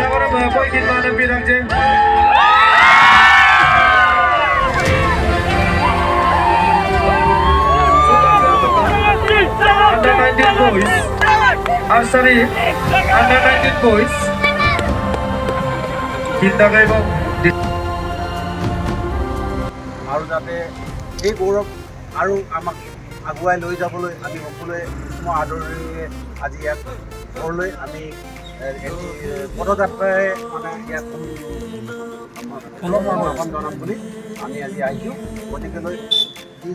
Siapa nama boy kita ada bilang je? Under 19 boys. Sorry, under 19 boys. Kita kayak mau আৰু যাতে এই গৌৰৱ আৰু আমাক আগুৱাই লৈ যাবলৈ আমি সকলোৱে মই আদৰণিৰে আজি ইয়াত ঘৰলৈ আমি এটি পদযাত্ৰাৰে মানে ইয়াত সুলভ আহ্বান জনাম বুলি আমি আজি আহিছোঁ। গতিকেলৈ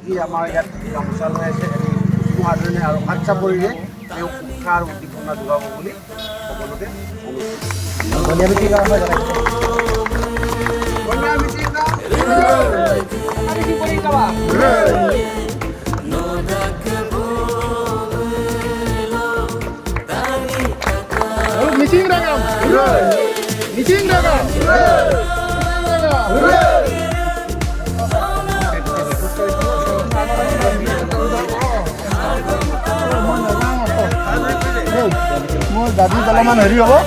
যি আমাৰ ইয়াত গামোচা লৈ আছে এটি মই আদৰণি আৰু হাত চাপৰিৰে তেওঁক উৎসাহ আৰু উদ্দীপনা যোগাব বুলি সকলোকে Missing ragam. Missing ragam. Mau jadi dalaman hari apa?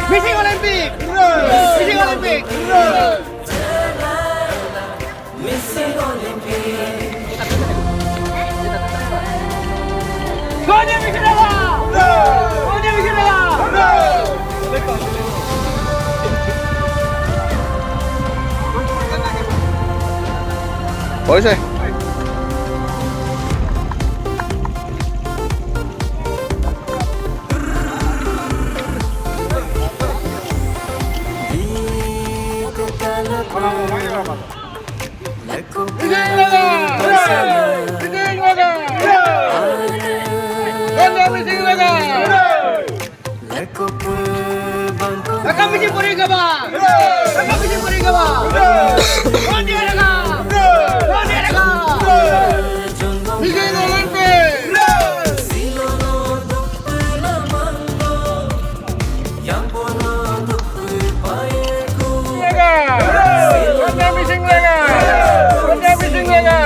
Missing Olympic! Missing Olympic! Gonya Mikiraga! Gonya Mikiraga! হৈছে Akamisi Porigaba! Akamisi Porigaba! Ondiaraga! Ondiaraga! Missing Olympic! Ondia missing laga! Ondia missing laga!